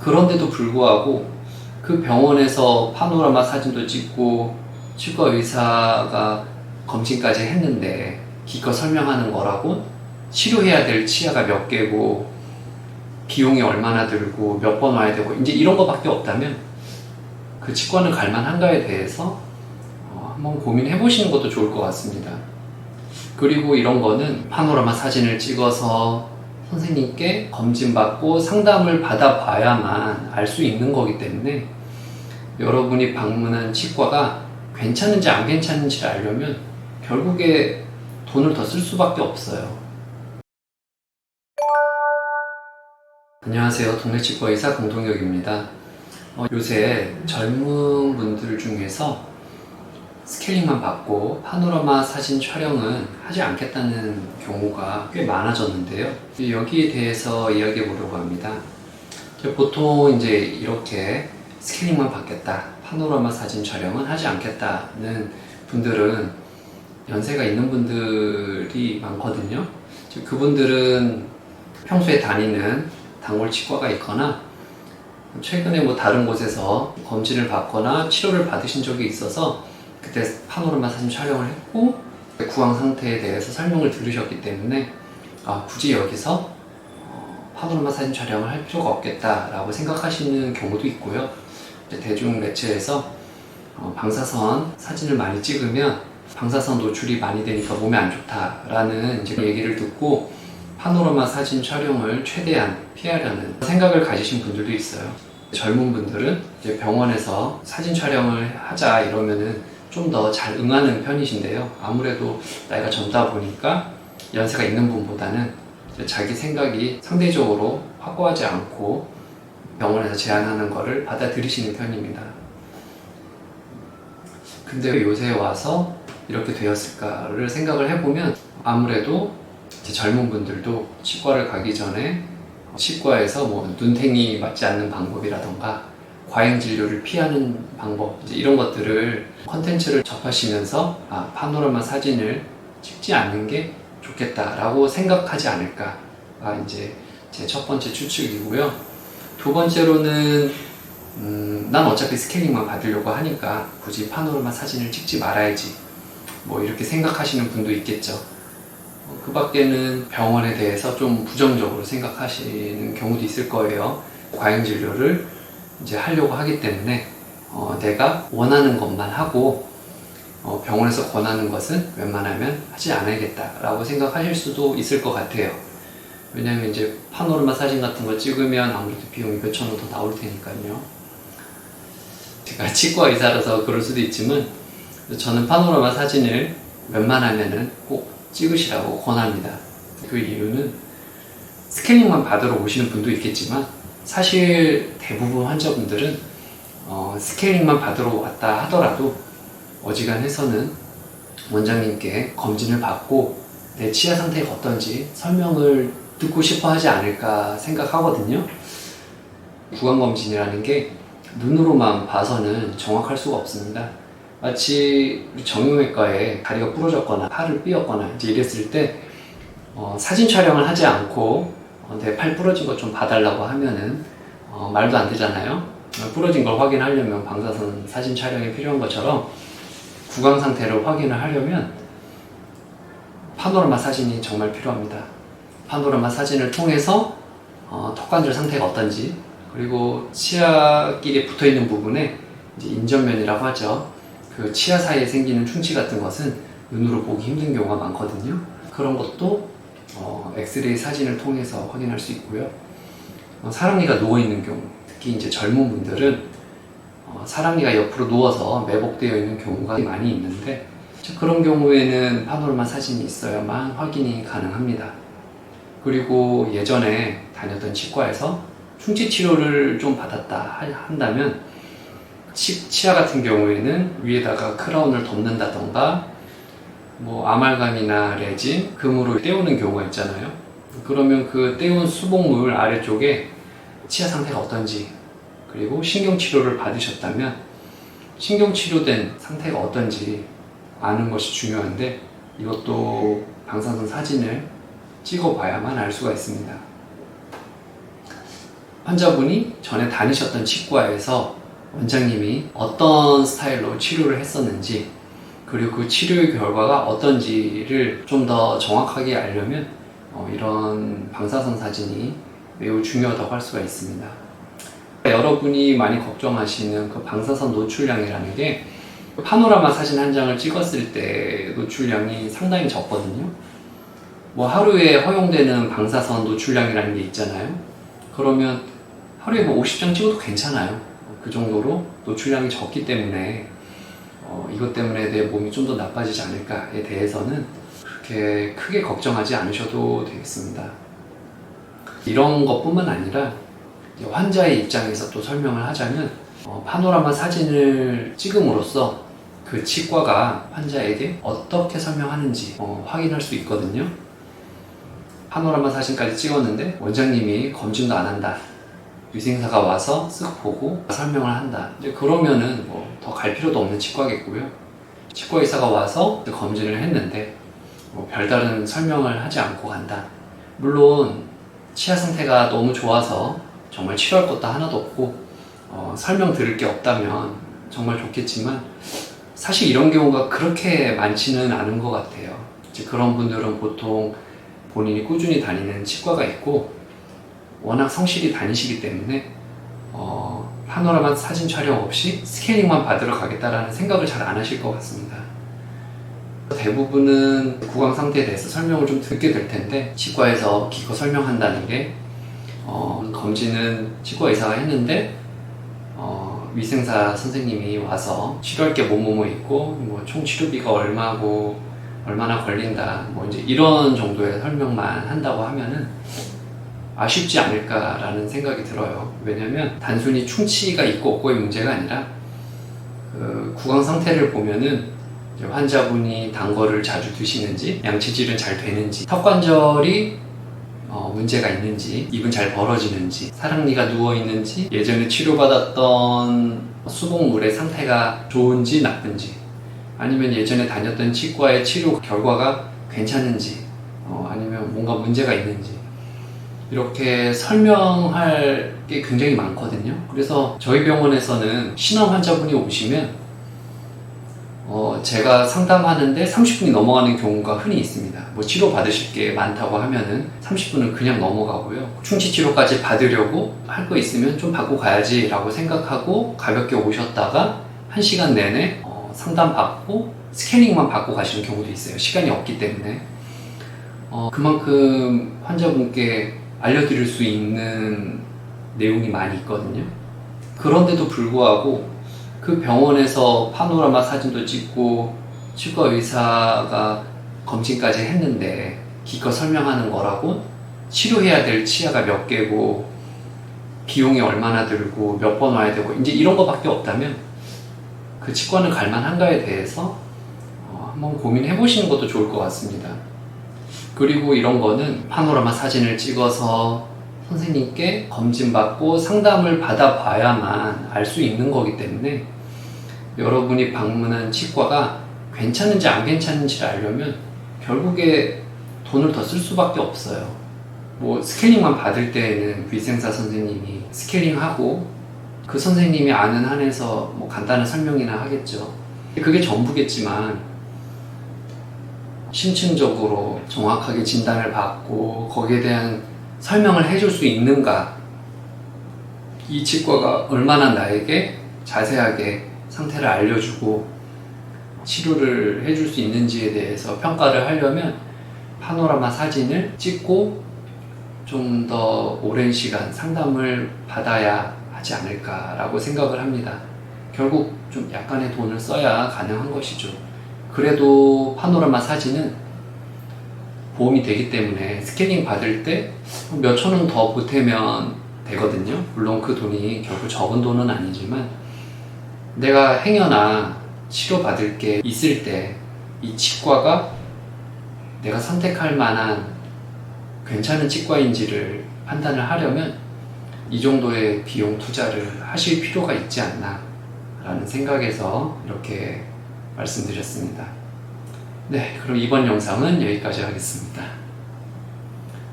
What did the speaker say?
그런데도 불구하고 그 병원에서 파노라마 사진도 찍고 치과 의사가 검진까지 했는데 기껏 설명하는 거라고 치료해야 될 치아가 몇 개고 비용이 얼마나 들고 몇 번 와야 되고 이제 이런 거밖에 없다면 그 치과는 갈만한가에 대해서 한번 고민해 보시는 것도 좋을 것 같습니다. 그리고 이런 거는 파노라마 사진을 찍어서 선생님께 검진받고 상담을 받아봐야만 알 수 있는 거기 때문에 여러분이 방문한 치과가 괜찮은지 안 괜찮은지를 알려면 결국에 돈을 더 쓸 수밖에 없어요. 안녕하세요. 동네 치과 의사 공동혁입니다. 요새 젊은 분들 중에서 스케일링만 받고 파노라마 사진 촬영은 하지 않겠다는 경우가 꽤 많아졌는데요. 여기에 대해서 이야기해 보려고 합니다. 보통 이제 이렇게 스케일링만 받겠다, 파노라마 사진 촬영은 하지 않겠다는 분들은 연세가 있는 분들이 많거든요. 그분들은 평소에 다니는 단골 치과가 있거나 최근에 뭐 다른 곳에서 검진을 받거나 치료를 받으신 적이 있어서 그때 파노라마 사진 촬영을 했고 구강 상태에 대해서 설명을 들으셨기 때문에 굳이 여기서 파노라마 사진 촬영을 할 필요가 없겠다라고 생각하시는 경우도 있고요. 대중 매체에서 방사선 사진을 많이 찍으면 방사선 노출이 많이 되니까 몸에 안 좋다라는 이제 얘기를 듣고 파노라마 사진 촬영을 최대한 피하려는 생각을 가지신 분들도 있어요. 젊은 분들은 이제 병원에서 사진 촬영을 하자 이러면은 좀 더 잘 응하는 편이신데요. 아무래도 나이가 젊다 보니까 연세가 있는 분보다는 자기 생각이 상대적으로 확고하지 않고 병원에서 제안하는 거를 받아들이시는 편입니다. 근데 요새 와서 이렇게 되었을까를 생각을 해보면 아무래도 이제 젊은 분들도 치과를 가기 전에 치과에서 뭐 눈탱이 맞지 않는 방법이라던가 과잉 진료를 피하는 방법 이런 것들을 컨텐츠를 접하시면서 파노라마 사진을 찍지 않는 게 좋겠다라고 생각하지 않을까 이제 제 첫 번째 추측이고요. 두 번째로는 난 어차피 스케일링만 받으려고 하니까 굳이 파노라마 사진을 찍지 말아야지 뭐 이렇게 생각하시는 분도 있겠죠. 그 밖에는 병원에 대해서 좀 부정적으로 생각하시는 경우도 있을 거예요. 과잉 진료를 이제 하려고 하기 때문에 내가 원하는 것만 하고 병원에서 권하는 것은 웬만하면 하지 않아야겠다라고 생각하실 수도 있을 것 같아요. 왜냐하면 이제 파노라마 사진 같은 거 찍으면 아무래도 비용이 몇천 원 더 나올 테니까요. 제가 치과 의사라서 그럴 수도 있지만 저는 파노라마 사진을 웬만하면은 꼭 찍으시라고 권합니다. 그 이유는 스캐닝만 받으러 오시는 분도 있겠지만 사실 대부분 환자분들은 스캐닝만 받으러 왔다 하더라도 어지간해서는 원장님께 검진을 받고 내 치아 상태가 어떤지 설명을 듣고 싶어 하지 않을까 생각하거든요. 구강검진이라는 게 눈으로만 봐서는 정확할 수가 없습니다. 마치 정형외과에 다리가 부러졌거나 팔을 삐었거나 이제 이랬을 때 사진 촬영을 하지 않고 내 팔 부러진 것 좀 봐달라고 하면은 말도 안 되잖아요. 부러진 걸 확인하려면 방사선 사진 촬영이 필요한 것처럼 구강 상태를 확인을 하려면 파노라마 사진이 정말 필요합니다. 파노라마 사진을 통해서 턱관절 상태가 어떤지 그리고 치아끼리 붙어있는 부분에 이제 인전면이라고 하죠. 그 치아 사이에 생기는 충치 같은 것은 눈으로 보기 힘든 경우가 많거든요. 그런 것도 엑스레이 사진을 통해서 확인할 수 있고요. 사랑니가 누워있는 경우, 특히 이제 젊은 분들은 사랑니가 옆으로 누워서 매복되어 있는 경우가 많이 있는데 그런 경우에는 파노라마 사진이 있어야만 확인이 가능합니다. 그리고 예전에 다녔던 치과에서 충치 치료를 좀 받았다 한다면 치아 같은 경우에는 위에다가 크라운을 덮는다던가 뭐 아말감이나 레진, 금으로 떼우는 경우가 있잖아요. 그러면 그 떼운 수복물 아래쪽에 치아 상태가 어떤지 그리고 신경치료를 받으셨다면 신경치료된 상태가 어떤지 아는 것이 중요한데 이것도 방사선 사진을 찍어봐야만 알 수가 있습니다. 환자분이 전에 다니셨던 치과에서 원장님이 어떤 스타일로 치료를 했었는지, 그리고 그 치료의 결과가 어떤지를 좀 더 정확하게 알려면 이런 방사선 사진이 매우 중요하다고 할 수가 있습니다. 여러분이 많이 걱정하시는 그 방사선 노출량이라는 게 파노라마 사진 한 장을 찍었을 때 노출량이 상당히 적거든요. 뭐 하루에 허용되는 방사선 노출량이라는 게 있잖아요. 그러면 하루에 뭐 50장 찍어도 괜찮아요. 그 정도로 노출량이 적기 때문에 이것 때문에 내 몸이 좀 더 나빠지지 않을까에 대해서는 그렇게 크게 걱정하지 않으셔도 되겠습니다. 이런 것뿐만 아니라 환자의 입장에서 또 설명을 하자면 파노라마 사진을 찍음으로써 그 치과가 환자에게 어떻게 설명하는지 확인할 수 있거든요. 파노라마 사진까지 찍었는데 원장님이 검진도 안 한다, 위생사가 와서 쓱 보고 설명을 한다, 이제 그러면은 뭐 더 갈 필요도 없는 치과겠고요. 치과 의사가 와서 검진을 했는데 뭐 별다른 설명을 하지 않고 간다. 물론 치아 상태가 너무 좋아서 정말 치료할 것도 하나도 없고 설명 들을 게 없다면 정말 좋겠지만, 사실 이런 경우가 그렇게 많지는 않은 것 같아요. 이제 그런 분들은 보통 본인이 꾸준히 다니는 치과가 있고 워낙 성실히 다니시기 때문에 파노라마 사진 촬영 없이 스캐닝만 받으러 가겠다라는 생각을 잘 안 하실 것 같습니다. 대부분은 구강 상태에 대해서 설명을 좀 듣게 될 텐데, 치과에서 기껏 설명한다는 게 검진은 치과 의사가 했는데 위생사 선생님이 와서 치료할 게 뭐뭐뭐 있고 뭐 총 치료비가 얼마고 얼마나 걸린다, 뭐 이제 이런 정도의 설명만 한다고 하면은 아쉽지 않을까라는 생각이 들어요. 왜냐면 단순히 충치가 있고 없고의 문제가 아니라 그 구강 상태를 보면은 환자분이 단 거를 자주 드시는지, 양치질은 잘 되는지, 턱관절이 문제가 있는지, 입은 잘 벌어지는지, 사랑니가 누워있는지, 예전에 치료받았던 수복물의 상태가 좋은지 나쁜지, 아니면 예전에 다녔던 치과의 치료 결과가 괜찮은지, 아니면 뭔가 문제가 있는지, 이렇게 설명할 게 굉장히 많거든요. 그래서 저희 병원에서는 신원 환자분이 오시면 제가 상담하는데 30분이 넘어가는 경우가 흔히 있습니다. 뭐 치료 받으실 게 많다고 하면은 30분은 그냥 넘어가고요. 충치 치료까지 받으려고 할 거 있으면 좀 받고 가야지 라고 생각하고 가볍게 오셨다가 1시간 내내 상담 받고 스캐닝만 받고 가시는 경우도 있어요. 시간이 없기 때문에. 그만큼 환자분께 알려드릴 수 있는 내용이 많이 있거든요. 그런데도 불구하고 그 병원에서 파노라마 사진도 찍고 치과 의사가 검진까지 했는데 기껏 설명하는 거라고 치료해야 될 치아가 몇 개고 비용이 얼마나 들고 몇 번 와야 되고 이제 이런 거밖에 없다면 그 치과는 갈만한가에 대해서 한번 고민해 보시는 것도 좋을 것 같습니다. 그리고 이런 거는 파노라마 사진을 찍어서 선생님께 검진받고 상담을 받아봐야만 알 수 있는 거기 때문에 여러분이 방문한 치과가 괜찮은지 안 괜찮은지를 알려면 결국에 돈을 더 쓸 수밖에 없어요. 뭐 스캐닝만 받을 때에는 위생사 선생님이 스캐닝하고 그 선생님이 아는 한에서 뭐 간단한 설명이나 하겠죠. 그게 전부겠지만 심층적으로 정확하게 진단을 받고 거기에 대한 설명을 해줄 수 있는가, 이 치과가 얼마나 나에게 자세하게 상태를 알려주고 치료를 해줄 수 있는지에 대해서 평가를 하려면 파노라마 사진을 찍고 좀 더 오랜 시간 상담을 받아야 하지 않을까라고 생각을 합니다. 결국 좀 약간의 돈을 써야 가능한 것이죠. 그래도 파노라마 사진은 보험이 되기 때문에 스캐닝 받을 때 몇 천 원 더 보태면 되거든요. 물론 그 돈이 결국 적은 돈은 아니지만 내가 행여나 치료받을 게 있을 때 이 치과가 내가 선택할 만한 괜찮은 치과인지를 판단을 하려면 이 정도의 비용 투자를 하실 필요가 있지 않나 라는 생각에서 이렇게 말씀드렸습니다. 네, 그럼 이번 영상은 여기까지 하겠습니다.